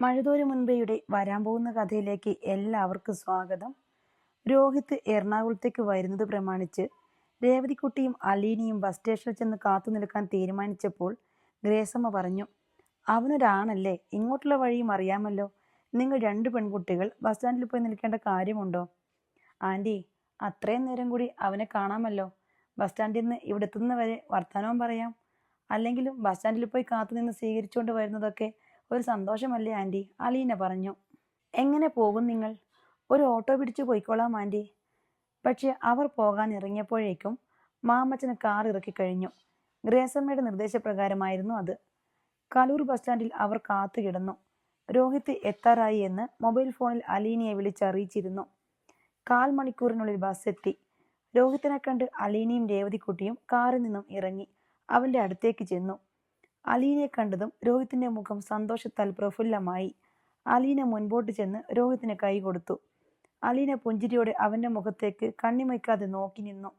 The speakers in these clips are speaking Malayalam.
മഴതോരു മുൻപേയുടെ വരാൻ പോകുന്ന കഥയിലേക്ക് എല്ലാവർക്കും സ്വാഗതം. രോഹിത് എറണാകുളത്തേക്ക് വരുന്നത് പ്രമാണിച്ച് രേവതിക്കുട്ടിയും അലീനയും ബസ് സ്റ്റേഷനിൽ ചെന്ന് കാത്തു നിൽക്കാൻ തീരുമാനിച്ചപ്പോൾ ഗ്രേസമ്മ പറഞ്ഞു, അവനൊരാണല്ലേ, ഇങ്ങോട്ടുള്ള വഴിയും അറിയാമല്ലോ. നിങ്ങൾ രണ്ട് പെൺകുട്ടികൾ ബസ് സ്റ്റാൻഡിൽ പോയി നിൽക്കേണ്ട കാര്യമുണ്ടോ? ആൻറ്റി, അത്രയും നേരം കൂടി അവനെ കാണാമല്ലോ. ബസ് സ്റ്റാൻഡിൽ നിന്ന് ഇവിടെ എത്തുന്നവരെ വർത്തമാനവും പറയാം. അല്ലെങ്കിലും ബസ് സ്റ്റാൻഡിൽ പോയി കാത്തു നിന്ന് സ്വീകരിച്ചുകൊണ്ട് വരുന്നതൊക്കെ ഒരു സന്തോഷമല്ലേ ആൻറ്റി, അലീന പറഞ്ഞു. എങ്ങനെ പോകും നിങ്ങൾ? ഒരു ഓട്ടോ പിടിച്ചു പോയിക്കോളാം ആൻറ്റി. പക്ഷെ അവർ പോകാൻ ഇറങ്ങിയപ്പോഴേക്കും മാമച്ചന് കാർ ഇറക്കി കഴിഞ്ഞു. ഗ്രേസമ്മയുടെ നിർദ്ദേശപ്രകാരമായിരുന്നു അത്. കലൂർ ബസ് സ്റ്റാൻഡിൽ അവർ കാത്തു കിടന്നു. രോഹിത് എത്താറായി എന്ന് മൊബൈൽ ഫോണിൽ അലീനയെ വിളിച്ചറിയിച്ചിരുന്നു. 1/4 മണിക്കൂറിനുള്ളിൽ ബസ് എത്തി. രോഹിത്തിനെ കണ്ട് അലീനയും രേവതിക്കുട്ടിയും കാറിൽ നിന്നും ഇറങ്ങി അവൻ്റെ അടുത്തേക്ക് ചെന്നു. അലീനയെ കണ്ടതും രോഹിത്തിന്റെ മുഖം സന്തോഷത്താൽ പ്രഫുല്ലമായി. അലീന മുൻപോട്ട് ചെന്ന് രോഹിത്തിന് കൈ കൊടുത്തു. അലീന പുഞ്ചിരിയോടെ അവന്റെ മുഖത്തേക്ക് കണ്ണിമയ്ക്കാതെ നോക്കി നിന്നു.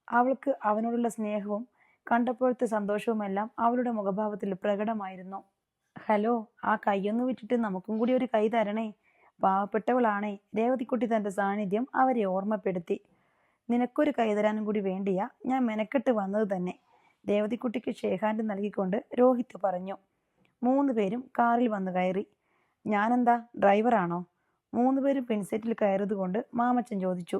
അവൾക്ക് അവനോടുള്ള സ്നേഹവും കണ്ടപ്പോഴത്തെ സന്തോഷവുമെല്ലാം അവളുടെ മുഖഭാവത്തിൽ പ്രകടമായിരുന്നു. ഹലോ, ആ കൈയൊന്നു വിട്ടിട്ട് നമുക്കും കൂടി ഒരു കൈ തരണേ. പാവപ്പെട്ടവളാണേ. രേവതിക്കുട്ടി തന്റെ സാന്നിധ്യം അവരെ ഓർമ്മപ്പെടുത്തി. നിനക്കൊരു കൈ തരാനും കൂടി വേണ്ടിയാ ഞാൻ മെനക്കെട്ട് വന്നത് തന്നെ. രേവതിക്കുട്ടിക്ക് ഷേഹാൻഡ് നൽകിക്കൊണ്ട് രോഹിത് പറഞ്ഞു. 3 പേരും കാറിൽ വന്നു കയറി. ഞാനെന്താ ഡ്രൈവറാണോ? 3 പേരും പിൻസീറ്റിൽ കയറിയത് കൊണ്ട് മാമച്ചൻ ചോദിച്ചു.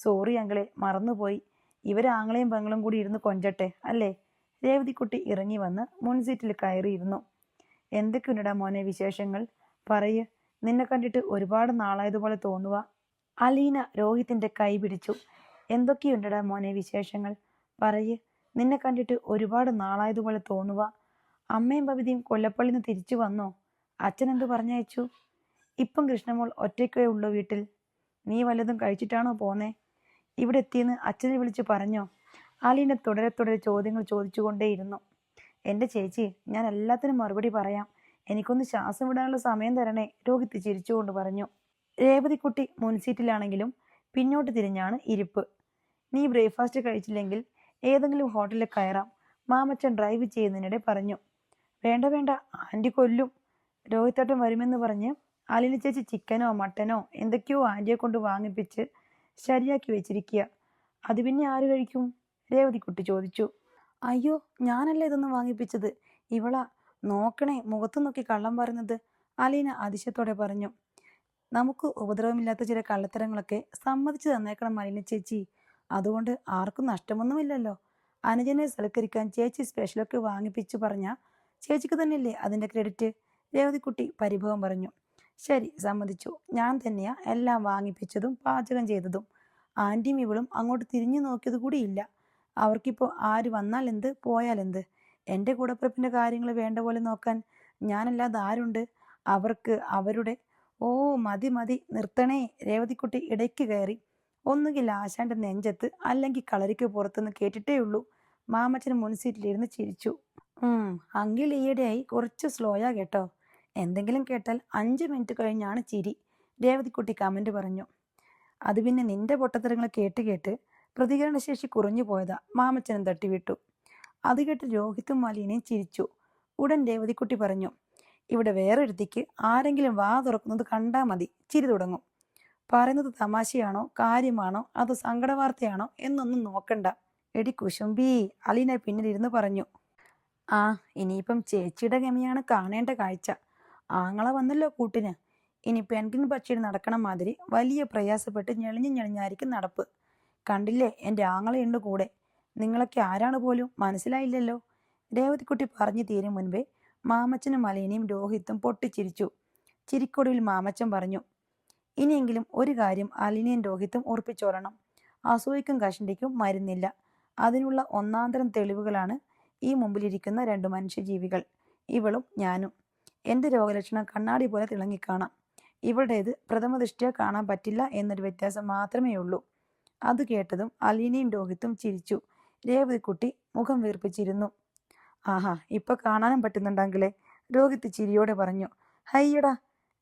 സോറി അങ്കിളെ, മറന്നുപോയി. ഇവരാങ്ങളെയും പെങ്ങളും കൂടി ഇരുന്ന് കൊഞ്ചട്ടെ അല്ലേ? രേവതിക്കുട്ടി ഇറങ്ങി വന്ന് മുൻസീറ്റിൽ കയറിയിരുന്നു. എന്തൊക്കെയുണ്ടടാ മോനെ വിശേഷങ്ങൾ? പറയ്, നിന്നെ കണ്ടിട്ട് ഒരുപാട് നാളായതുപോലെ തോന്നുക. അലീന രോഹിത്തിന്റെ കൈ പിടിച്ചു. എന്തൊക്കെയുണ്ടടാ മോനെ വിശേഷങ്ങൾ? പറയ്, നിന്നെ കണ്ടിട്ട് ഒരുപാട് നാളായതുപോലെ തോന്നുക. അമ്മയും ബബിതയും കൊല്ലപ്പള്ളിയിൽ നിന്ന് തിരിച്ചു വന്നോ? അച്ഛൻ എന്തു പറഞ്ഞയച്ചു? ഇപ്പം കൃഷ്ണമോൾ ഒറ്റയ്ക്കേ ഉള്ളൂ വീട്ടിൽ. നീ വല്ലതും കഴിച്ചിട്ടാണോ പോന്നേ? ഇവിടെ എത്തിയെന്ന് അച്ഛനെ വിളിച്ച് പറഞ്ഞോ? അലീന തുടരെ ചോദ്യങ്ങൾ ചോദിച്ചുകൊണ്ടേയിരുന്നു. എൻ്റെ ചേച്ചി, ഞാൻ എല്ലാത്തിനും മറുപടി പറയാം. എനിക്കൊന്ന് ശ്വാസം വിടാനുള്ള സമയം തരണേ, രോഹിത് ചിരിച്ചുകൊണ്ട് പറഞ്ഞു. രേവതിക്കുട്ടി മുൻസീറ്റിലാണെങ്കിലും പിന്നോട്ട് തിരിഞ്ഞാണ് ഇരിപ്പ്. നീ ബ്രേക്ക്ഫാസ്റ്റ് കഴിച്ചില്ലെങ്കിൽ ഏതെങ്കിലും ഹോട്ടലിൽ കയറാം, മാമച്ചൻ ഡ്രൈവ് ചെയ്യുന്നതിനിടെ പറഞ്ഞു. വേണ്ട, ആൻറ്റി കൊല്ലും. രോഹിത്തേട്ടൻ വരുമെന്ന് പറഞ്ഞ് അലീന ചേച്ചി ചിക്കനോ മട്ടനോ എന്തൊക്കെയോ ആൻറ്റിയെ കൊണ്ട് വാങ്ങിപ്പിച്ച് ശരിയാക്കി വെച്ചിരിക്കുക. അത് പിന്നെ ആര് കഴിക്കും? രേവതിക്കുട്ടി ചോദിച്ചു. അയ്യോ, ഞാനല്ല ഇതൊന്നും വാങ്ങിപ്പിച്ചത്, ഇവളാ. നോക്കണേ, മുഖത്ത് നോക്കി കള്ളം പറയുന്നത്, അലീന അതിശയത്തോടെ പറഞ്ഞു. നമുക്ക് ഉപദ്രവമില്ലാത്ത ചില കള്ളത്തരങ്ങളൊക്കെ സമ്മതിച്ചു തന്നേക്കണം അലീന ചേച്ചി. അതുകൊണ്ട് ആർക്കും നഷ്ടമൊന്നുമില്ലല്ലോ. അനുജനെ സൽക്കരിക്കാൻ ചേച്ചി സ്പെഷ്യലൊക്കെ വാങ്ങിപ്പിച്ചു പറഞ്ഞാൽ ചേച്ചിക്ക് തന്നെയല്ലേ അതിൻ്റെ ക്രെഡിറ്റ്? രേവതിക്കുട്ടി പരിഭവം പറഞ്ഞു. ശരി, സമ്മതിച്ചു. ഞാൻ തന്നെയാ എല്ലാം വാങ്ങിപ്പിച്ചതും പാചകം ചെയ്തതും. ആൻറ്റിയും ഇവളും അങ്ങോട്ട് തിരിഞ്ഞു നോക്കിയത് കൂടിയില്ല. അവർക്കിപ്പോൾ ആര് വന്നാൽ എന്ത്, പോയാൽ എന്ത്? എൻ്റെ കൂടപ്പിറപ്പിൻ്റെ കാര്യങ്ങൾ വേണ്ട പോലെ നോക്കാൻ ഞാനല്ലാതെ ആരുണ്ട്? അവർക്ക് അവരുടെ... ഓ മതി, നിർത്തണേ. രേവതിക്കുട്ടി ഇടയ്ക്ക് കയറി. ഒന്നുകിൽ ആശാന്റെ നെഞ്ചത്ത്, അല്ലെങ്കിൽ കളരിക്ക് പുറത്തുനിന്ന് കേട്ടിട്ടേ ഉള്ളൂ. മാമച്ചന് മുൻസീറ്റിലിരുന്ന് ചിരിച്ചു. അങ്കിൾ ഈയിടെയായി കുറച്ച് സ്ലോയാ കേട്ടോ. എന്തെങ്കിലും കേട്ടാൽ 5 മിനിറ്റ് കഴിഞ്ഞാണ് ചിരി, രേവതിക്കുട്ടി കമന്റ് പറഞ്ഞു. അത് പിന്നെ നിന്റെ പൊട്ടത്തരങ്ങൾ കേട്ട് പ്രതികരണശേഷി കുറഞ്ഞു പോയതാ, മാമച്ചനും തട്ടിവിട്ടു. അത് കേട്ട് രോഹിത്തും അലീനയും ചിരിച്ചു. ഉടൻ രേവതിക്കുട്ടി പറഞ്ഞു. ഇവിടെ വേറൊരുത്തിക്ക് ആരെങ്കിലും വാ തുറക്കുന്നത് കണ്ടാൽ മതി ചിരി തുടങ്ങും. പറയുന്നത് തമാശയാണോ കാര്യമാണോ അതോ സങ്കടവാർത്തയാണോ എന്നൊന്നും നോക്കണ്ട. എടി കുശുംബി, അലീന പിന്നിലിരുന്ന് പറഞ്ഞു. ആ, ഇനിയിപ്പം ചേച്ചിയുടെ ഗമിയാണ് കാണേണ്ട കാഴ്ച. ആങ്ങള വന്നല്ലോ കൂട്ടിന്. ഇനി പെൻഗിൻ പക്ഷിയിൽ നടക്കണ മാതിരി വലിയ പ്രയാസപ്പെട്ട് ഞെളിഞ്ഞായിരിക്കും നടപ്പ്. കണ്ടില്ലേ, എൻ്റെ ആങ്ങളയുണ്ട് കൂടെ. നിങ്ങളൊക്കെ ആരാണ് പോലും മനസ്സിലായില്ലല്ലോ. രേവതിക്കുട്ടി പറഞ്ഞു തീരും മുൻപേ മാമച്ചനും അലീനയും രോഹിത്തും പൊട്ടിച്ചിരിച്ചു. ചിരിക്കൊടുവിൽ മാമച്ചൻ പറഞ്ഞു. ഇനിയെങ്കിലും ഒരു കാര്യം അലീനയും രോഹിത്തും ഉറപ്പിച്ചോളണം. അസൂയക്കും കഷണ്ടിക്കും മരുന്നില്ല. അതിനുള്ള ഒന്നാന്തരം തെളിവുകളാണ് ഈ മുമ്പിലിരിക്കുന്ന 2 മനുഷ്യജീവികൾ, ഇവളും ഞാനും. എൻ്റെ രോഗലക്ഷണം കണ്ണാടി പോലെ തിളങ്ങിക്കാണാം. ഇവളുടേത് പ്രഥമദൃഷ്ട്യാ കാണാൻ പറ്റില്ല എന്നൊരു വ്യത്യാസം മാത്രമേ ഉള്ളൂ. അത് കേട്ടതും അലീനയും രോഹിത്തും ചിരിച്ചു. രേവതിക്കുട്ടി മുഖം വീർപ്പിച്ചിരുന്നു. ആഹാ, ഇപ്പൊ കാണാനും പറ്റുന്നുണ്ടെങ്കിലേ, രോഹിത്ത് ചിരിയോടെ പറഞ്ഞു. ഹയ്യടാ.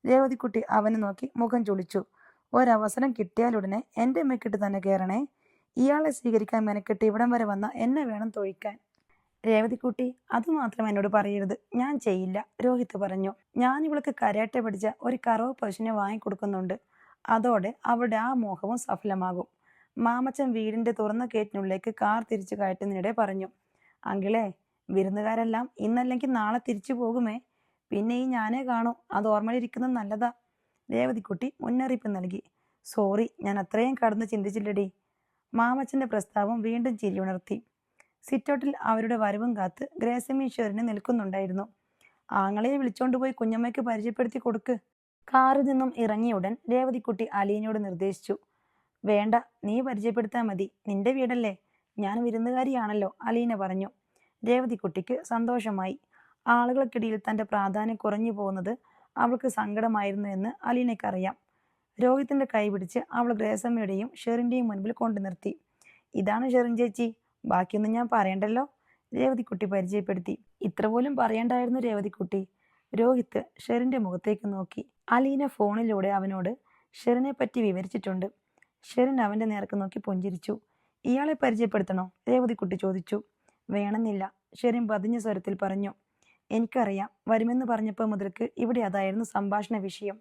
രേവതിക്കുട്ടി അവനെ നോക്കി മുഖം ചൊളിച്ചു. ഒരവസരം കിട്ടിയാലുടനെ എൻ്റെ മെക്കിട്ട് തന്നെ കയറണേ. ഇയാളെ സ്വീകരിക്കാൻ മെനക്കെട്ട് ഇവിടം വരെ വന്ന എന്നെ വേണം തൊഴിക്കാൻ. രേവതിക്കുട്ടി, അതുമാത്രം എന്നോട് പറയരുത്. ഞാൻ ചെയ്യില്ല, രോഹിത് പറഞ്ഞു. ഞാൻ ഇവൾക്ക് കരാട്ടെ പഠിച്ച ഒരു കറവ് പശുവിനെ വാങ്ങിക്കൊടുക്കുന്നുണ്ട്. അതോടെ അവളുടെ ആ മോഹവും സഫലമാകും. മാമച്ചൻ വീടിന്റെ തുറന്ന ഗേറ്റിനുള്ളിലേക്ക് കാർ തിരിച്ചു കയറ്റുന്നതിനിടെ പറഞ്ഞു. അങ്കിളെ, വിരുന്നുകാരെല്ലാം ഇന്നല്ലെങ്കിൽ നാളെ തിരിച്ചു പോകുമേ. പിന്നെ ഈ ഞാനേ കാണൂ. അത് ഓർമ്മയിലിരിക്കുന്നത് നല്ലതാ. രേവതിക്കുട്ടി മുന്നറിയിപ്പ് നൽകി. സോറി, ഞാൻ അത്രയും കടന്ന് ചിന്തിച്ചില്ലടി. മാമച്ചന്റെ പ്രസ്താവം വീണ്ടും ചിരി ഉണർത്തി. സിറ്റൗട്ടിൽ അവരുടെ വരവും കാത്ത് ഗ്രേസമ്മ ഷെറിന് നിൽക്കുന്നുണ്ടായിരുന്നു. ആങ്ങളെ വിളിച്ചോണ്ടുപോയി കുഞ്ഞമ്മയ്ക്ക് പരിചയപ്പെടുത്തി കൊടുക്ക്. കാറിൽ നിന്നും ഇറങ്ങിയ ഉടൻ രേവതിക്കുട്ടി അലീനയോട് നിർദ്ദേശിച്ചു. വേണ്ട, നീ പരിചയപ്പെടുത്താൻ മതി. നിന്റെ വീടല്ലേ, ഞാൻ വിരുന്നുകാരിയാണല്ലോ, അലീന പറഞ്ഞു. രേവതിക്കുട്ടിക്ക് സന്തോഷമായി. ആളുകൾക്കിടയിൽ തന്റെ പ്രാധാന്യം കുറഞ്ഞു പോകുന്നത് അവൾക്ക് സങ്കടമായിരുന്നു എന്ന് അലീനയ്ക്കറിയാം. രോഹിത്തിന്റെ കൈ പിടിച്ച് അവൾ ഗ്രേസമ്മയുടെയും ഷെറിന്റെയും മുൻപിൽ കൊണ്ടു നിർത്തി. ഇതാണ് ഷെറിൻ ചേച്ചി, ബാക്കിയൊന്നും ഞാൻ പറയണ്ടല്ലോ, രേവതിക്കുട്ടി പരിചയപ്പെടുത്തി. ഇത്ര പോലും പറയണ്ടായിരുന്നു രേവതിക്കുട്ടി. രോഹിത് ഷെറിന്റെ മുഖത്തേക്ക് നോക്കി. അലീന ഫോണിലൂടെ അവനോട് ഷെറിനെ പറ്റി വിവരിച്ചിട്ടുണ്ട്. ഷെറിൻ അവന്റെ നേർക്ക് നോക്കി പുഞ്ചിരിച്ചു. ഇയാളെ പരിചയപ്പെടുത്തണോ, രേവതിക്കുട്ടി ചോദിച്ചു. വേണമെന്നില്ല, ഷെറിൻ പതിഞ്ഞ സ്വരത്തിൽ പറഞ്ഞു. എനിക്കറിയാം, വരുമെന്ന് പറഞ്ഞപ്പോൾ മുതൽക്ക് ഇവിടെ അതായിരുന്നു സംഭാഷണ വിഷയം.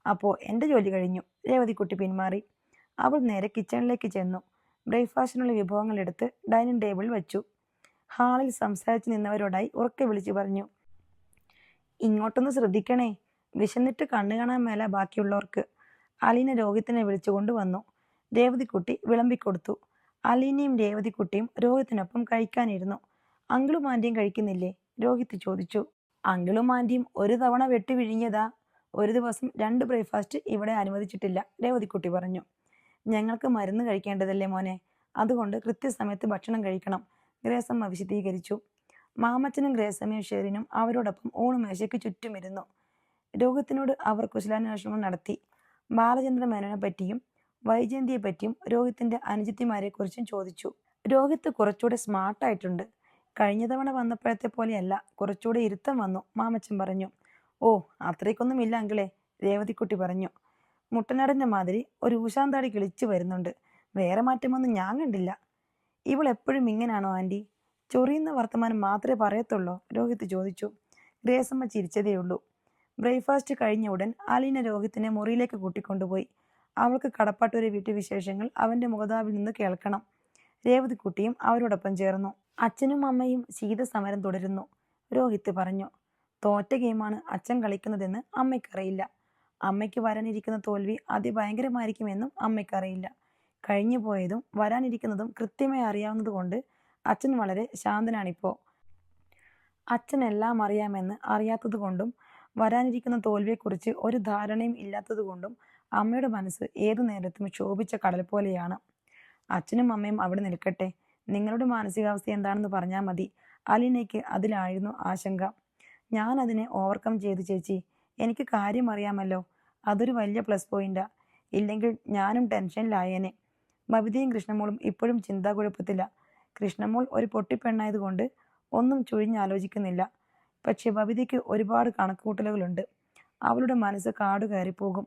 അപ്പോൾ എൻ്റെ ജോലി കഴിഞ്ഞു. രേവതിക്കുട്ടി പിന്മാറി. അവൾ നേരെ കിച്ചണിലേക്ക് ചെന്നു. ബ്രേക്ക്ഫാസ്റ്റിനുള്ള വിഭവങ്ങൾ എടുത്ത് ഡൈനിങ് ടേബിളിൽ വെച്ചു. ഹാളിൽ സംസാരിച്ചു നിന്നവരോടായി ഉറക്കെ വിളിച്ചു പറഞ്ഞു. ഇങ്ങോട്ടൊന്ന് ശ്രദ്ധിക്കണേ, വിശന്നിട്ട് കണ്ണു കാണാൻ മേല ബാക്കിയുള്ളവർക്ക്. അലീന രോഹിത്തിനെ വിളിച്ചുകൊണ്ട് വന്നു. രേവതിക്കുട്ടി വിളമ്പിക്കൊടുത്തു. അലീനയും രേവതിക്കുട്ടിയും രോഹിത്തിനൊപ്പം കഴിക്കാനിരുന്നു. അങ്കിളും ആൻറ്റിയും കഴിക്കുന്നില്ലേ, രോഹിത് ചോദിച്ചു. അങ്കിളും ആൻറ്റിയും ഒരു തവണ വെട്ടി വിഴുങ്ങിയതാ. ഒരു ദിവസം 2 ബ്രേക്ക്ഫാസ്റ്റ് ഇവിടെ അനുവദിച്ചിട്ടില്ല, രേവതിക്കുട്ടി പറഞ്ഞു. ഞങ്ങൾക്ക് മരുന്ന് കഴിക്കേണ്ടതല്ലേ മോനെ, അതുകൊണ്ട് കൃത്യസമയത്ത് ഭക്ഷണം കഴിക്കണം, ഗ്രേസമ്മ വിശദീകരിച്ചു. മാമച്ചനും ഗ്രേസമ്മയും ഷെറിനും അവരോടൊപ്പം ഊണുമേശയ്ക്ക് ചുറ്റുമിരുന്നു. രോഹിത്തിനോട് അവർ കുശലാന്വേഷണം നടത്തി. ബാലചന്ദ്ര മേനോനെ പറ്റിയും വൈജയന്തിയെ പറ്റിയും രോഹിത്തിന്റെ അനുജത്തിമാരെക്കുറിച്ചും ചോദിച്ചു. രോഹിത്ത് കുറച്ചുകൂടെ സ്മാർട്ടായിട്ടുണ്ട്. കഴിഞ്ഞ തവണ വന്നപ്പോഴത്തെ പോലെയല്ല, കുറച്ചുകൂടെ ഇരുത്തം വന്നു, മാമച്ചൻ പറഞ്ഞു. ഓ, അത്രയ്ക്കൊന്നും ഇല്ല അങ്കിളെ, രേവതിക്കുട്ടി പറഞ്ഞു. മുട്ടനാടൻ്റെ മാതിരി ഒരു ഊശാന്താടി കിളിച്ചു വരുന്നുണ്ട്. വേറെ മാറ്റമൊന്നും ഞാൻ കണ്ടില്ല. ഇവൾ എപ്പോഴും ഇങ്ങനാണോ ആൻറ്റി? ചൊറിയുന്ന വർത്തമാനം മാത്രമേ പറയത്തുള്ളൂ, രോഹിത് ചോദിച്ചു. ഗ്രേസമ്മ ചിരിച്ചതേയുള്ളൂ. ബ്രേക്ക്ഫാസ്റ്റ് കഴിഞ്ഞ ഉടൻ അലീന രോഹിത്തിനെ മുറിയിലേക്ക് കൂട്ടിക്കൊണ്ടുപോയി. അവൾക്ക് കടപ്പാട്ടൂരെ വീട്ടുവിശേഷങ്ങൾ അവൻ്റെ മുഖതാവിൽ നിന്ന് കേൾക്കണം. രേവതിക്കുട്ടിയും അവരോടൊപ്പം ചേർന്നു. അച്ഛനും അമ്മയും ശീതസമരം തുടരുന്നു, രോഹിത് പറഞ്ഞു. തോറ്റ ഗെയിമാണ് അച്ഛൻ കളിക്കുന്നതെന്ന് അമ്മയ്ക്കറിയില്ല. അമ്മയ്ക്ക് വരാനിരിക്കുന്ന തോൽവി അതിഭയങ്കരമായിരിക്കുമെന്നും അമ്മയ്ക്കറിയില്ല. കഴിഞ്ഞു പോയതും വരാനിരിക്കുന്നതും കൃത്യമായി അറിയാവുന്നതുകൊണ്ട് അച്ഛൻ വളരെ ശാന്തനാണിപ്പോൾ. അച്ഛൻ എല്ലാം അറിയാമെന്ന് അറിയാത്തതുകൊണ്ടും വരാനിരിക്കുന്ന തോൽവിയെക്കുറിച്ച് ഒരു ധാരണയും ഇല്ലാത്തതുകൊണ്ടും അമ്മയുടെ മനസ്സ് ഏതു നേരത്തും ശോഭിച്ച കടൽ പോലെയാണ്. അച്ഛനും അമ്മയും അവിടെ നിൽക്കട്ടെ, നിങ്ങളുടെ മാനസികാവസ്ഥ എന്താണെന്ന് പറഞ്ഞാൽ മതി. അലീനയ്ക്ക് അതിലായിരുന്നു ആശങ്ക. ഞാൻ അതിനെ ഓവർകം ചെയ്തു ചേച്ചി, എനിക്ക് കാര്യം അറിയാമല്ലോ, അതൊരു വലിയ പ്ലസ് പോയിന്റാ. ഇല്ലെങ്കിൽ ഞാനും ടെൻഷനിലായേനെ. ബബിതയും കൃഷ്ണമോളും ഇപ്പോഴും ചിന്താകുഴപ്പത്തില്ല. കൃഷ്ണമോൾ ഒരു പൊട്ടിപ്പെണ്ണായതുകൊണ്ട് ഒന്നും ചുഴിഞ്ഞാലോചിക്കുന്നില്ല. പക്ഷെ ബബിതയ്ക്ക് ഒരുപാട് കണക്കുകൂട്ടലുകളുണ്ട്. അവളുടെ മനസ്സ് കാടു കയറിപ്പോകും.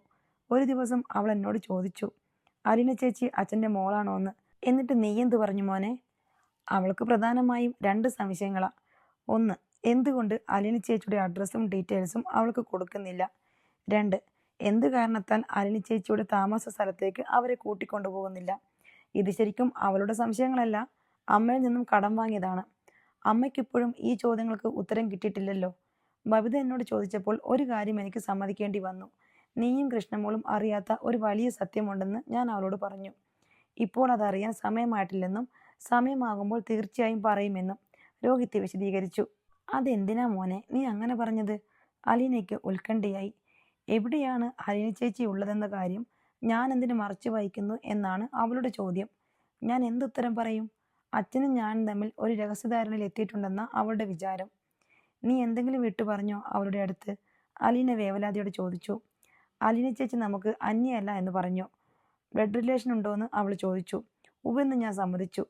ഒരു ദിവസം അവൾ എന്നോട് ചോദിച്ചു, അലീന ചേച്ചി അച്ഛൻ്റെ മോളാണോ എന്ന്. എന്നിട്ട് നീ എന്തു പറഞ്ഞു മോനെ? അവൾക്ക് പ്രധാനമായും 2 സംശയങ്ങളാ. ഒന്ന്, എന്തുകൊണ്ട് അലീന ചേച്ചിയുടെ അഡ്രസ്സും ഡീറ്റെയിൽസും അവൾക്ക് കൊടുക്കുന്നില്ല. 2, എന്ത് കാരണത്താൽ അലീന ചേച്ചിയുടെ താമസ സ്ഥലത്തേക്ക് അവരെ കൂട്ടിക്കൊണ്ടുപോകുന്നില്ല. ഇത് ശരിക്കും അവളുടെ സംശയങ്ങളല്ല, അമ്മയിൽ നിന്നും കടം വാങ്ങിയതാണ്. അമ്മയ്ക്കിപ്പോഴും ഈ ചോദ്യങ്ങൾക്ക് ഉത്തരം കിട്ടിയിട്ടില്ലല്ലോ. ബബിത എന്നോട് ചോദിച്ചപ്പോൾ ഒരു കാര്യം എനിക്ക് സമ്മതിക്കേണ്ടി വന്നു. നീയും കൃഷ്ണമോളും അറിയാത്ത ഒരു വലിയ സത്യമുണ്ടെന്ന് ഞാൻ അവളോട് പറഞ്ഞു. ഇപ്പോൾ അതറിയാൻ സമയമായിട്ടില്ലെന്നും സമയമാകുമ്പോൾ തീർച്ചയായും പറയുമെന്നും രോഹിത് വിശദീകരിച്ചു. അതെന്തിനാ മോനെ നീ അങ്ങനെ പറഞ്ഞത്? അലീനയ്ക്ക് ഉത്കണ്ഠയായി. എവിടെയാണ് അലീന ചേച്ചി ഉള്ളതെന്ന കാര്യം ഞാൻ എന്തിനു മറച്ചു വഹിക്കുന്നു എന്നാണ് അവളുടെ ചോദ്യം. ഞാൻ എന്തുത്തരം പറയും? അച്ഛനും ഞാനും തമ്മിൽ ഒരു രഹസ്യധാരണയിൽ എത്തിയിട്ടുണ്ടെന്ന അവളുടെ വിചാരം. നീ എന്തെങ്കിലും വിട്ടു പറഞ്ഞോ അവളുടെ അടുത്ത്? അലീന വേവലാതിയോട് ചോദിച്ചു. അലീന ചേച്ചി നമുക്ക് അന്യയല്ല എന്ന് പറഞ്ഞു. ബ്ലഡ് റിലേഷൻ ഉണ്ടോയെന്ന് അവൾ ചോദിച്ചു. ഉവെന്ന് ഞാൻ സമ്മതിച്ചു.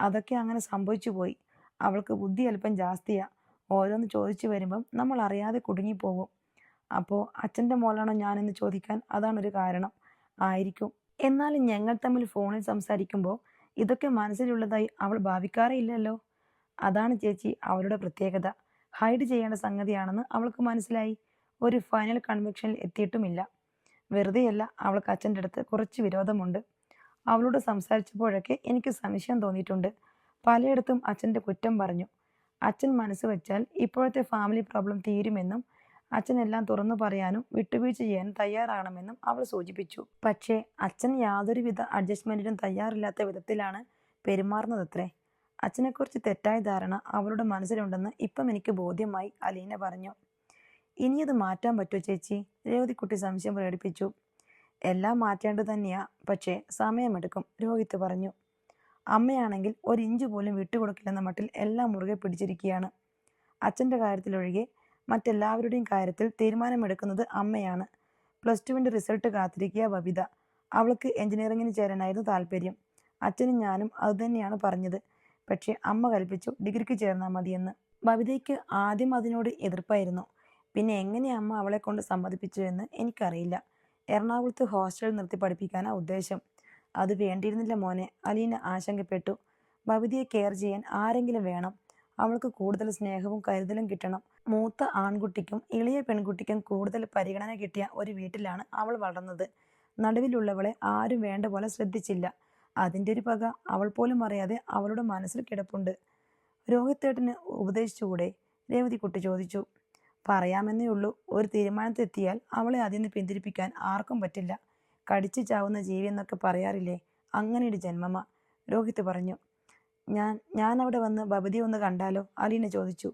അതൊക്കെ അങ്ങനെ സംഭവിച്ചു പോയി. അവൾക്ക് ബുദ്ധി അല്പം ജാസ്തിയാ. ഓരോന്ന് ചോദിച്ചു വരുമ്പം നമ്മൾ അറിയാതെ കുടുങ്ങിപ്പോകും. അപ്പോൾ അച്ഛൻ്റെ മോളാണോ ഞാനെന്ന് ചോദിക്കാൻ അതാണൊരു കാരണം ആയിരിക്കും. എന്നാലും ഞങ്ങൾ തമ്മിൽ ഫോണിൽ സംസാരിക്കുമ്പോൾ ഇതൊക്കെ മനസ്സിലുള്ളതായി അവൾ ഭാവിക്കാറേ ഇല്ലല്ലോ. അതാണ് ചേച്ചി അവളുടെ പ്രത്യേകത. ഹൈഡ് ചെയ്യേണ്ട സംഗതിയാണെന്ന് അവൾക്ക് മനസ്സിലായി. ഒരു ഫൈനൽ കൺവിക്ഷനിൽ എത്തിയിട്ടുമില്ല. വെറുതെയല്ല, അവൾക്ക് അച്ഛൻ്റെ അടുത്ത് കുറച്ച് വിരോധമുണ്ട്. അവളോട് സംസാരിച്ചപ്പോഴൊക്കെ എനിക്ക് സംശയം തോന്നിയിട്ടുണ്ട്. പലയിടത്തും അച്ഛൻ്റെ കുറ്റം പറഞ്ഞു. അച്ഛൻ മനസ്സ് വെച്ചാൽ ഇപ്പോഴത്തെ ഫാമിലി പ്രോബ്ലം തീരുമെന്നും അച്ഛൻ എല്ലാം തുറന്നു പറയാനും വിട്ടുവീഴ്ച ചെയ്യാനും തയ്യാറാണെന്നും അവൾ സൂചിപ്പിച്ചു. പക്ഷേ അച്ഛൻ യാതൊരുവിധ അഡ്ജസ്റ്റ്മെന്റിനും തയ്യാറില്ലാത്ത വിധത്തിലാണ് പെരുമാറുന്നതത്രേ. അച്ഛനെക്കുറിച്ച് തെറ്റായ ധാരണ അവളുടെ മനസ്സിലുണ്ടെന്ന് ഇപ്പം എനിക്ക് ബോധ്യമായി, അലീന പറഞ്ഞു. ഇനിയത് മാറ്റാൻ പറ്റുമോ ചേച്ചി? രേവതിക്കുട്ടി സംശയം പ്രകടിപ്പിച്ചു. എല്ലാം മാറ്റേണ്ടത് തന്നെയാ, പക്ഷേ സമയമെടുക്കും, രോഹിത് പറഞ്ഞു. അമ്മയാണെങ്കിൽ ഒരിഞ്ച് പോലും വിട്ടുകൊടുക്കില്ലെന്ന മട്ടിൽ എല്ലാം മുറുകെ പിടിച്ചിരിക്കുകയാണ്. അച്ഛൻ്റെ കാര്യത്തിലൊഴികെ മറ്റെല്ലാവരുടെയും കാര്യത്തിൽ തീരുമാനമെടുക്കുന്നത് അമ്മയാണ്. +2 റിസൾട്ട് കാത്തിരിക്കുക ബബിത. അവൾക്ക് എഞ്ചിനീയറിങ്ങിന് ചേരാനായിരുന്നു താല്പര്യം. അച്ഛനും ഞാനും അതുതന്നെയാണ് പറഞ്ഞത്. പക്ഷേ അമ്മ കൽപ്പിച്ചു ഡിഗ്രിക്ക് ചേർന്നാൽ മതിയെന്ന്. ബബിതയ്ക്ക് ആദ്യം അതിനോട് എതിർപ്പായിരുന്നു. പിന്നെ എങ്ങനെ അമ്മ അവളെ കൊണ്ട് സമ്മതിപ്പിച്ചു എന്ന് എനിക്കറിയില്ല. എറണാകുളത്ത് ഹോസ്റ്റലിൽ നിർത്തി പഠിപ്പിക്കാനാണ് ഉദ്ദേശം. അത് വേണ്ടിയിരുന്നില്ല മോനെ, അലീന ആശങ്കപ്പെട്ടു. ബബിതയെ കെയർ ചെയ്യാൻ ആരെങ്കിലും വേണം. അവൾക്ക് കൂടുതൽ സ്നേഹവും കരുതലും കിട്ടണം. മൂത്ത ആൺകുട്ടിക്കും ഇളയ പെൺകുട്ടിക്കും കൂടുതൽ പരിഗണന കിട്ടിയ ഒരു വീട്ടിലാണ് അവൾ വളർന്നത്. നടുവിലുള്ളവളെ ആരും വേണ്ട പോലെ ശ്രദ്ധിച്ചില്ല. അതിൻ്റെ ഒരു പക അവൾ പോലും അറിയാതെ അവളുടെ മനസ്സിൽ കിടപ്പുണ്ട്. രോഹിത്തേട്ടന് ഉപദേശിച്ചുകൂടെ? രേവതിക്കുട്ടി ചോദിച്ചു. പറയാമെന്നേ ഉള്ളൂ. ഒരു തീരുമാനത്തിലെത്തിയാൽ അവളെ അതിൽ നിന്ന് പിന്തിരിപ്പിക്കാൻ ആർക്കും പറ്റില്ല. കടിച്ചു ചാവുന്ന ജീവി എന്നൊക്കെ പറയാറില്ലേ, അങ്ങനെയൊരു ജന്മമാ, രോഹിത് പറഞ്ഞു. ഞാൻ അവിടെ വന്ന് ബബിതയെ ഒന്ന് കണ്ടാലോ? അലീന ചോദിച്ചു.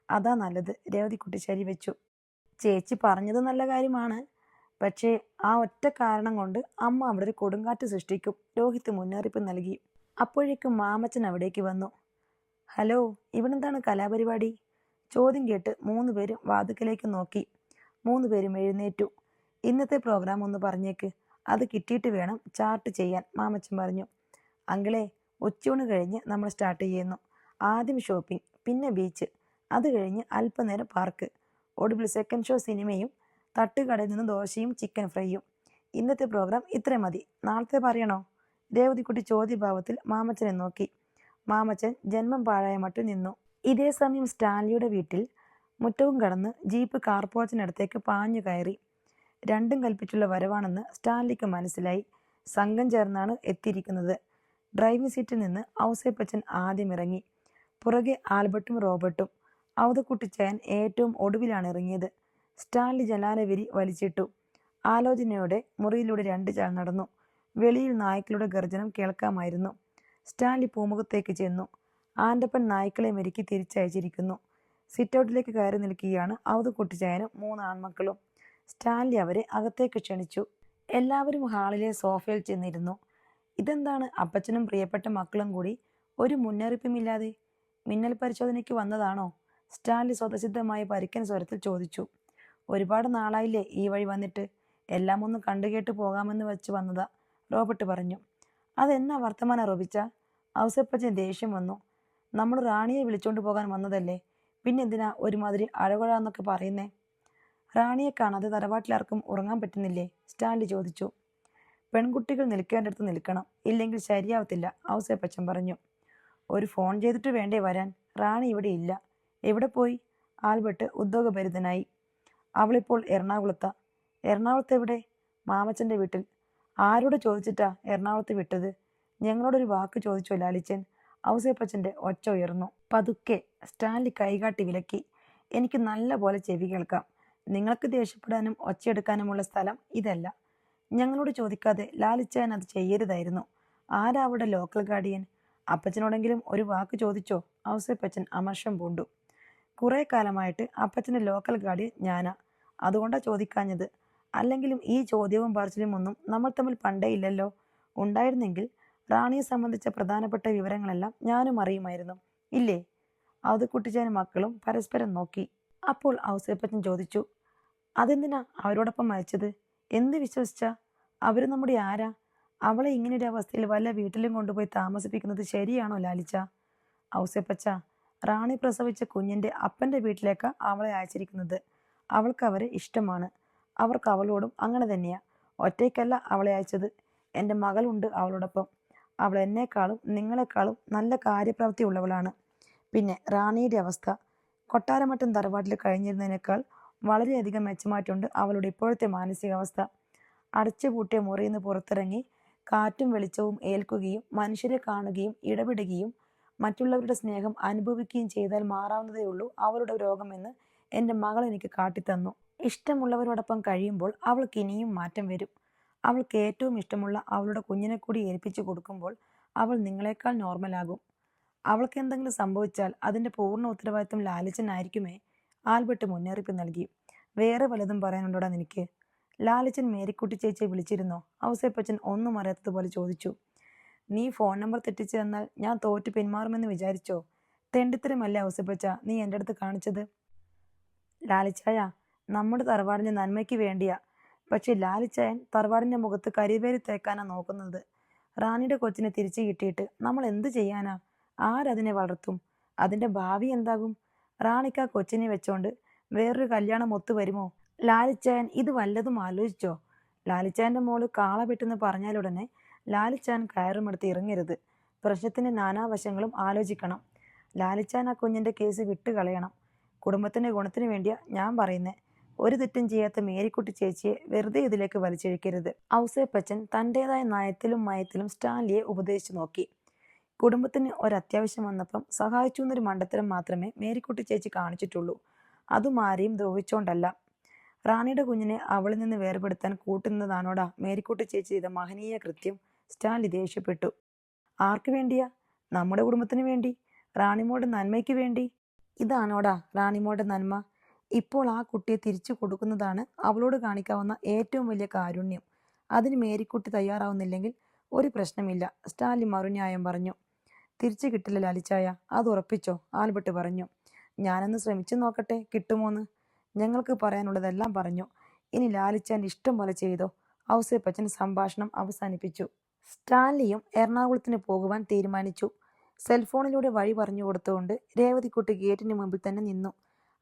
അതാ നല്ലത്, രേവതിക്കുട്ടി ശരിവെച്ചു. ചേച്ചി പറഞ്ഞത് നല്ല കാര്യമാണ്. പക്ഷേ ആ ഒറ്റ കാരണം കൊണ്ട് അമ്മ അവിടെ ഒരു കൊടുങ്കാറ്റ് സൃഷ്ടിക്കും, രോഹിത് മുന്നറിയിപ്പ് നൽകി. അപ്പോഴേക്കും മാമച്ചൻ അവിടേക്ക് വന്നു. ഹലോ, ഇവിടെന്താണ് കലാപരിപാടി? ചോദ്യം കേട്ട് 3 പേരും വാതുക്കലേക്ക് നോക്കി. 3 പേരും എഴുന്നേറ്റു. ഇന്നത്തെ പ്രോഗ്രാം ഒന്ന് പറഞ്ഞേക്ക്, അത് കിട്ടിയിട്ട് വേണം ചാർട്ട് ചെയ്യാൻ, മാമച്ചൻ പറഞ്ഞു. അങ്കിളെ, ഉച്ചയൂണ് കഴിഞ്ഞ് നമ്മൾ സ്റ്റാർട്ട് ചെയ്യുന്നു. ആദ്യം ഷോപ്പിംഗ്, പിന്നെ ബീച്ച്, അത് കഴിഞ്ഞ് അല്പനേരം പാർക്ക്, ഒടുവിൽ സെക്കൻഡ് ഷോ സിനിമയും തട്ടുകടയിൽ നിന്ന് ദോശയും ചിക്കൻ ഫ്രൈയും. ഇന്നത്തെ പ്രോഗ്രാം ഇത്ര മതി, നാളത്തെ പറയണോ? രേവതിക്കുട്ടി ചോദ്യഭാവത്തിൽ മാമച്ചനെ നോക്കി. മാമച്ചൻ ജന്മം പാഴായ മട്ടിൽ നിന്നു. ഇതേ സമയം സ്റ്റാൻലിയുടെ വീട്ടിൽ മുറ്റവും കടന്ന് ജീപ്പ് കാർപോർച്ചിനടുത്തേക്ക് പാഞ്ഞു കയറി. രണ്ടും കൽപ്പിച്ചുള്ള വരവാണെന്ന് സ്റ്റാൻലിക്ക് മനസ്സിലായി. സംഘം ചേർന്നാണ് എത്തിയിരിക്കുന്നത്. ഡ്രൈവിംഗ് സീറ്റിൽ നിന്ന് ഔസേപ്പച്ചൻ ആദ്യം ഇറങ്ങി. പുറകെ ആൽബർട്ടും റോബർട്ടും. ഔതക്കുട്ടിച്ചായൻ ഏറ്റവും ഒടുവിലാണ് ഇറങ്ങിയത്. സ്റ്റാൻലി ജനാലവിരി വലിച്ചിട്ടു. ആലോചനയോടെ മുറിയിലൂടെ 2 ചാൽ നടന്നു. വെളിയിൽ നായ്ക്കളുടെ ഗർജനം കേൾക്കാമായിരുന്നു. സ്റ്റാൻലി പൂമുഖത്തേക്ക് ചെന്നു. ആൻ്റപ്പൻ നായ്ക്കളെ മെരുക്കി തിരിച്ചയച്ചിരിക്കുന്നു. സിറ്റൗട്ടിലേക്ക് കയറി നിൽക്കുകയാണ് ഔതക്കുട്ടിച്ചായനും 3 ആൺമക്കളും. സ്റ്റാൻലി അവരെ അകത്തേക്ക് ക്ഷണിച്ചു. എല്ലാവരും ഹാളിലെ സോഫയിൽ ചെന്നിരുന്നു. ഇതെന്താണ് അപ്പച്ചനും പ്രിയപ്പെട്ട മക്കളും കൂടി ഒരു മുന്നറിയിപ്പുമില്ലാതെ? മിന്നൽ പരിശോധനയ്ക്ക് വന്നതാണോ? സ്റ്റാൻലി സ്വതസിദ്ധമായ പരുക്കൻ സ്വരത്തിൽ ചോദിച്ചു. ഒരുപാട് നാളായില്ലേ ഈ വഴി വന്നിട്ട്, എല്ലാം ഒന്ന് കണ്ടുകേട്ട് പോകാമെന്ന് വെച്ച് വന്നതാ, റോബർട്ട് പറഞ്ഞു. അതെന്നാ വർത്തമാനം റോബിച്ച? ഔസേപ്പച്ചൻ ദേഷ്യം വന്നു. നമ്മൾ റാണിയെ വിളിച്ചോണ്ട് പോകാൻ വന്നതല്ലേ, പിന്നെന്തിനാ ഒരുമാതിരി അഴകൊഴാന്നൊക്കെ പറയുന്നേ? റാണിയെ കാണാതെ തറവാട്ടിലാർക്കും ഉറങ്ങാൻ പറ്റുന്നില്ലേ? സ്റ്റാൻലി ചോദിച്ചു. പെൺകുട്ടികൾ നിൽക്കേണ്ടടുത്ത് നിൽക്കണം, ഇല്ലെങ്കിൽ ശരിയാവത്തില്ല, ഔസേപ്പച്ചൻ പറഞ്ഞു. ഒരു ഫോൺ ചെയ്തിട്ട് വേണ്ടേ വരാൻ? റാണി ഇവിടെ ഇല്ല. എവിടെ പോയി? ആൽബർട്ട് ഉദ്യോഗഭരിതനായി. അവളിപ്പോൾ എറണാകുളത്താ. എറണാകുളത്ത് എവിടെ? മാമച്ചൻ്റെ വീട്ടിൽ. ആരോട് ചോദിച്ചിട്ടാ എറണാകുളത്ത് വിട്ടത്? ഞങ്ങളോടൊരു വാക്ക് ചോദിച്ചോ ലാലിച്ചൻ? ഔസേപ്പച്ചൻ്റെ ഒച്ച ഉയർന്നു. പതുക്കെ, സ്റ്റാൻലി കൈകാട്ടി വിലക്കി. എനിക്ക് നല്ല പോലെ ചെവി കേൾക്കാം. നിങ്ങൾക്ക് ദേഷ്യപ്പെടാനും ഒച്ചയെടുക്കാനുമുള്ള സ്ഥലം ഇതല്ല. ഞങ്ങളോട് ചോദിക്കാതെ ലാലിച്ചാൻ അത് ചെയ്യരുതായിരുന്നു. ആരാ അവിടെ ലോക്കൽ ഗാർഡിയൻ? അപ്പച്ചനോടെങ്കിലും ഒരു വാക്ക് ചോദിച്ചോ? ഔസേപ്പച്ചൻ അമർഷം പൂണ്ടു. കുറേ കാലമായിട്ട് അപ്പച്ചൻ്റെ ലോക്കൽ ഗാർഡിയൻ ഞാനാ, അതുകൊണ്ടാ ചോദിക്കാഞ്ഞത്. അല്ലെങ്കിലും ഈ ചോദ്യവും പറച്ചിലും ഒന്നും നമ്മൾ തമ്മിൽ പണ്ടേ ഇല്ലല്ലോ. ഉണ്ടായിരുന്നെങ്കിൽ റാണിയെ സംബന്ധിച്ച പ്രധാനപ്പെട്ട വിവരങ്ങളെല്ലാം ഞാനും അറിയുമായിരുന്നു, ഇല്ലേ? ഔതക്കുട്ടിച്ചാനും മക്കളും പരസ്പരം നോക്കി. അപ്പോൾ ഔസേപ്പച്ചൻ ചോദിച്ചു. അതെന്തിനാ അവരോടൊപ്പം അയച്ചത്? എന്ത് വിശ്വസിച്ചാ? അവർ നമ്മുടെ ആരാ? അവളെ ഇങ്ങനൊരു അവസ്ഥയിൽ വല്ല വീട്ടിലും കൊണ്ടുപോയി താമസിപ്പിക്കുന്നത് ശരിയാണോ ലാലിച്ച? ഔസേപ്പച്ച, റാണി പ്രസവിച്ച കുഞ്ഞിൻ്റെ അപ്പൻ്റെ വീട്ടിലേക്കാ അവളെ അയച്ചിരിക്കുന്നത്. അവൾക്ക് അവരെ ഇഷ്ടമാണ്. അവർക്ക് അവളോടും അങ്ങനെ തന്നെയാ. ഒറ്റയ്ക്കല്ല അവളെ അയച്ചത്, എൻ്റെ മകളുണ്ട് അവളോടൊപ്പം. അവൾ എന്നെക്കാളും നിങ്ങളെക്കാളും നല്ല കാര്യപ്രവൃത്തി ഉള്ളവളാണ്. പിന്നെ റാണിയുടെ അവസ്ഥ. കൊട്ടാരമറ്റം തറവാട്ടിൽ കഴിഞ്ഞിരുന്നതിനേക്കാൾ വളരെയധികം മെച്ചമായിട്ടുണ്ട് അവളുടെ ഇപ്പോഴത്തെ മാനസികാവസ്ഥ. അടച്ചുപൂട്ടിയ മുറിയിൽ നിന്ന് പുറത്തിറങ്ങി കാറ്റും വെളിച്ചവും ഏൽക്കുകയും മനുഷ്യരെ കാണുകയും ഇടപെടുകയും മറ്റുള്ളവരുടെ സ്നേഹം അനുഭവിക്കുകയും ചെയ്താൽ മാറാവുന്നതേ ഉള്ളൂ അവളുടെ രോഗമെന്ന് എൻ്റെ മകൾ എനിക്ക് കാട്ടിത്തന്നു. ഇഷ്ടമുള്ളവരോടൊപ്പം കഴിയുമ്പോൾ അവൾക്ക് ഇനിയും മാറ്റം വരും. അവൾക്ക് ഏറ്റവും ഇഷ്ടമുള്ള അവളുടെ കുഞ്ഞിനെ കൂടി ഏൽപ്പിച്ചു കൊടുക്കുമ്പോൾ അവൾ നിങ്ങളെക്കാൾ നോർമലാകും. അവൾക്ക് എന്തെങ്കിലും സംഭവിച്ചാൽ അതിൻ്റെ പൂർണ്ണ ഉത്തരവാദിത്വം ലാലിച്ചനായിരിക്കുമേ. ആൽബർട്ട് മുന്നറിയിപ്പ് നൽകി. വേറെ വല്ലതും പറയാനുണ്ടോടാ നിനക്ക്? ലാലിച്ചൻ മേരിക്കുട്ടി ചേച്ചിയെ വിളിച്ചിരുന്നോ? ഔസേപ്പച്ചൻ ഒന്നും അറിയാത്തതുപോലെ ചോദിച്ചു. നീ ഫോൺ നമ്പർ തെറ്റിച്ചു തന്നാൽ ഞാൻ തോറ്റു പിന്മാറുമെന്ന് വിചാരിച്ചോ? തെണ്ടിത്തരമല്ലേ ഔസേപ്പച്ച നീ എൻ്റെ അടുത്ത് കാണിച്ചത്? ലാലിച്ചായ, നമ്മുടെ തറവാടിൻ്റെ നന്മയ്ക്ക് വേണ്ടിയാ. പക്ഷെ ലാലിച്ചായൻ തറവാടിൻ്റെ മുഖത്ത് കരിവേരി തേക്കാനാ നോക്കുന്നത്. റാണിയുടെ കൊച്ചിനെ തിരിച്ചു കിട്ടിയിട്ട് നമ്മൾ എന്ത് ചെയ്യാനാ? ആരതിനെ വളർത്തും? അതിൻ്റെ ഭാവി എന്താകും? റാണിക്ക് ആ കൊച്ചിനെ വെച്ചോണ്ട് വേറൊരു കല്യാണം ഒത്തു വരുമോ? ലാലിച്ചായൻ ഇത് വല്ലതും ആലോചിച്ചോ? ലാലിച്ചായൻ്റെ മോള് കാള പെട്ടെന്ന് പറഞ്ഞാലുടനെ ലാലിച്ചായൻ കയറുമെടുത്ത് ഇറങ്ങരുത്. പ്രശ്നത്തിൻ്റെ നാനാവശങ്ങളും ആലോചിക്കണം. ലാലിച്ചായൻ ആ കുഞ്ഞിൻ്റെ കേസ് വിട്ടുകളയണം. കുടുംബത്തിൻ്റെ ഗുണത്തിന് വേണ്ടിയാ ഞാൻ പറയുന്നേ. ഒരു തെറ്റും ചെയ്യാത്ത മേരിക്കുട്ടി ചേച്ചിയെ വെറുതെ ഇതിലേക്ക് വലിച്ചിഴിക്കരുത്. ഔസേപ്പച്ചൻ തൻ്റെതായ നയത്തിലും മയത്തിലും സ്റ്റാൻലിയെ ഉപദേശിച്ചു നോക്കി. കുടുംബത്തിന് ഒരത്യാവശ്യം വന്നപ്പം സഹായിച്ചു എന്നൊരു മണ്ടത്തരം മാത്രമേ മേരിക്കുട്ടി ചേച്ചി കാണിച്ചിട്ടുള്ളൂ. അതും ആരെയും ദ്രോഹിച്ചോണ്ടല്ല. റാണിയുടെ കുഞ്ഞിനെ അവളിൽ നിന്ന് വേർപെടുത്താൻ കൂട്ടുന്നതാണോടാ മേരിക്കുട്ടി ചേച്ചി ചെയ്ത മഹനീയ കൃത്യം? സ്റ്റാൻലി ദേഷ്യപ്പെട്ടു. ആർക്ക് വേണ്ടിയാ? നമ്മുടെ കുടുംബത്തിന് വേണ്ടി, റാണിമോളുടെ നന്മയ്ക്ക് വേണ്ടി. ഇതാണോടാ റാണിമോളുടെ നന്മ? ഇപ്പോൾ ആ കുട്ടിയെ തിരിച്ചു കൊടുക്കുന്നതാണ് അവളോട് കാണിക്കാവുന്ന ഏറ്റവും വലിയ കാരുണ്യം. അതിന് മേരിക്കുട്ടി തയ്യാറാവുന്നില്ലെങ്കിൽ ഒരു പ്രശ്നമില്ല, സ്റ്റാൻലി മറുന്യായം പറഞ്ഞു. തിരിച്ചു കിട്ടില്ല ലാലിച്ചായ, അത് ഉറപ്പിച്ചോ? ആൽബർട്ട് പറഞ്ഞു. ഞാനൊന്ന് ശ്രമിച്ചു നോക്കട്ടെ കിട്ടുമോന്ന്. ഞങ്ങൾക്ക് പറയാനുള്ളതെല്ലാം പറഞ്ഞു. ഇനി ലാലിച്ചാൻ ഇഷ്ടം പോലെ ചെയ്തോ. ഔസേപ്പച്ചൻ സംഭാഷണം അവസാനിപ്പിച്ചു. സ്റ്റാൻലിയും എറണാകുളത്തിന് പോകുവാൻ തീരുമാനിച്ചു. സെൽഫോണിലൂടെ വഴി പറഞ്ഞു കൊടുത്തുകൊണ്ട് രേവതിക്കുട്ടി ഗേറ്റിന് മുമ്പിൽ തന്നെ നിന്നു.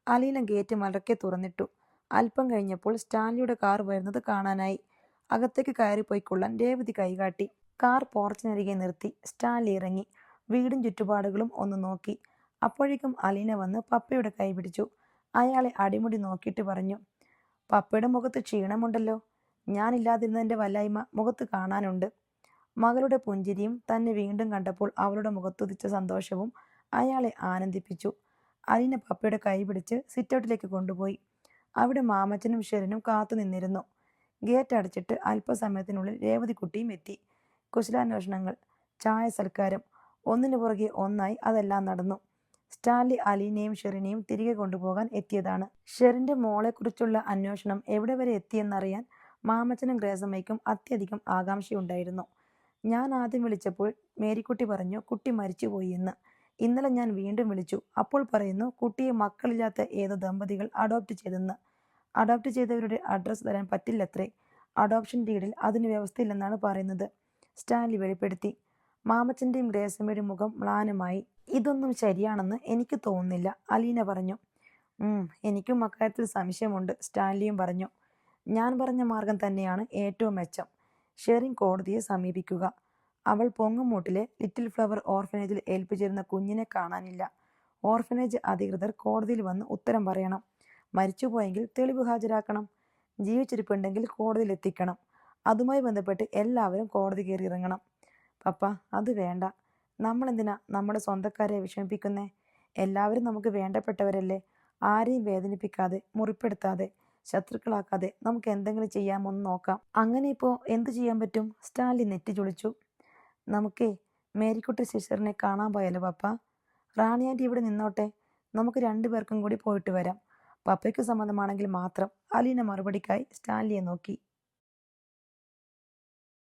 അലീന ഗേറ്റ് മലർക്കെ തുറന്നിട്ടു. അല്പം കഴിഞ്ഞപ്പോൾ സ്റ്റാൻലിയുടെ കാർ വരുന്നത് കാണാനായി. അകത്തേക്ക് കയറിപ്പോയിക്കൊള്ളാൻ രേവതി കൈകാട്ടി. കാർ പോർച്ചിനരികെ നിർത്തി. സ്റ്റാൻലി ഇറങ്ങി. വീടും ചുറ്റുപാടുകളും ഒന്ന് നോക്കി. അപ്പോഴേക്കും അലീന വന്ന് പപ്പയുടെ കൈ പിടിച്ചു. അയാളെ അടിമുടി നോക്കിയിട്ട് പറഞ്ഞു, പപ്പയുടെ മുഖത്ത് ക്ഷീണമുണ്ടല്ലോ. ഞാനില്ലാതിരുന്നതിൻ്റെ വല്ലായ്മ മുഖത്ത് കാണാനുണ്ട്. മകളുടെ പുഞ്ചിരിയും തന്നെ വീണ്ടും കണ്ടപ്പോൾ അവളുടെ മുഖത്തുദിച്ച സന്തോഷവും അയാളെ ആനന്ദിപ്പിച്ചു. അലീന പപ്പയുടെ കൈ പിടിച്ച് സിറ്റൗട്ടിലേക്ക് കൊണ്ടുപോയി. അവിടെ മാമച്ചനും ഷെറിനും കാത്തു നിന്നിരുന്നു. ഗേറ്റ് അടച്ചിട്ട് അല്പസമയത്തിനുള്ളിൽ രേവതിക്കുട്ടിയും എത്തി. കുശലാന്വേഷണങ്ങൾ, ചായ സൽക്കാരം, ഒന്നിനു പുറകെ ഒന്നായി അതെല്ലാം നടന്നു. സ്റ്റാൻലി അലീനയും ഷെറിനെയും തിരികെ കൊണ്ടുപോകാൻ എത്തിയതാണ്. ഷെറിൻ്റെ മോളെക്കുറിച്ചുള്ള അന്വേഷണം എവിടെ വരെ എത്തിയെന്നറിയാൻ മാമച്ചനും ഗ്രേസമ്മയ്ക്കും അത്യധികം ആകാംക്ഷയുണ്ടായിരുന്നു. ഞാൻ ആദ്യം വിളിച്ചപ്പോൾ മേരിക്കുട്ടി പറഞ്ഞു കുട്ടി മരിച്ചുപോയി എന്ന്. ഇന്നലെ ഞാൻ വീണ്ടും വിളിച്ചു. അപ്പോൾ പറയുന്നു കുട്ടിയെ മക്കളില്ലാത്ത ഏതോ ദമ്പതികൾ അഡോപ്റ്റ് ചെയ്തെന്ന്. അഡോപ്റ്റ് ചെയ്തവരുടെ അഡ്രസ്സ് തരാൻ പറ്റില്ലത്രേ. അഡോപ്ഷൻ ഡീഡിൽ അതിന് വ്യവസ്ഥയില്ലെന്നാണ് പറയുന്നത്. സ്റ്റാൻലി വെളിപ്പെടുത്തി. മാമച്ചൻ്റെയും ഗ്രേസമ്മയുടെയും മുഖം മ്ലാനമായി. ഇതൊന്നും ശരിയാണെന്ന് എനിക്ക് തോന്നുന്നില്ല, അലീന പറഞ്ഞു. എനിക്കും അക്കാര്യത്തിൽ സംശയമുണ്ട്, സ്റ്റാൻലിയും പറഞ്ഞു. ഞാൻ പറഞ്ഞ മാർഗം തന്നെയാണ് ഏറ്റവും മെച്ചം. ഷെറിൻ കോടതിയെ സമീപിക്കുക. അവൾ പൊങ്ങുമൂട്ടിലെ ലിറ്റിൽ ഫ്ലവർ ഓർഫനേജിൽ ഏൽപ്പിച്ചിരുന്ന കുഞ്ഞിനെ കാണാനില്ല. ഓർഫനേജ് അധികൃതർ കോടതിയിൽ വന്ന് ഉത്തരം പറയണം. മരിച്ചുപോയെങ്കിൽ തെളിവ് ഹാജരാക്കണം. ജീവിച്ചിരിപ്പുണ്ടെങ്കിൽ കോടതിയിൽ എത്തിക്കണം. അതുമായി ബന്ധപ്പെട്ട് എല്ലാവരും കോടതി കയറി ഇറങ്ങണം. പപ്പ, അത് വേണ്ട. നമ്മളെന്തിനാ നമ്മുടെ സ്വന്തക്കാരെ വിഷമിപ്പിക്കുന്നേ? എല്ലാവരും നമുക്ക് വേണ്ടപ്പെട്ടവരല്ലേ. ആരെയും വേദനിപ്പിക്കാതെ, മുറിപ്പെടുത്താതെ, ശത്രുക്കളാക്കാതെ നമുക്ക് എന്തെങ്കിലും ചെയ്യാമോന്ന് നോക്കാം. അങ്ങനെ ഇപ്പോൾ എന്തു ചെയ്യാൻ പറ്റും? സ്റ്റാൻലി നെറ്റി ചുളിച്ചു. നമുക്കേ മേരിക്കുട്ടി സിസ്റ്ററിനെ കാണാൻ പോയാലോ പപ്പ? റാണി ആൻറ്റി ഇവിടെ നിന്നോട്ടെ, നമുക്ക് 2 പേർക്കും കൂടി പോയിട്ട് വരാം. പപ്പയ്ക്ക് സമ്മതമാണെങ്കിൽ മാത്രം, അലീന മറുപടിക്കായി സ്റ്റാൻലിയെ നോക്കി.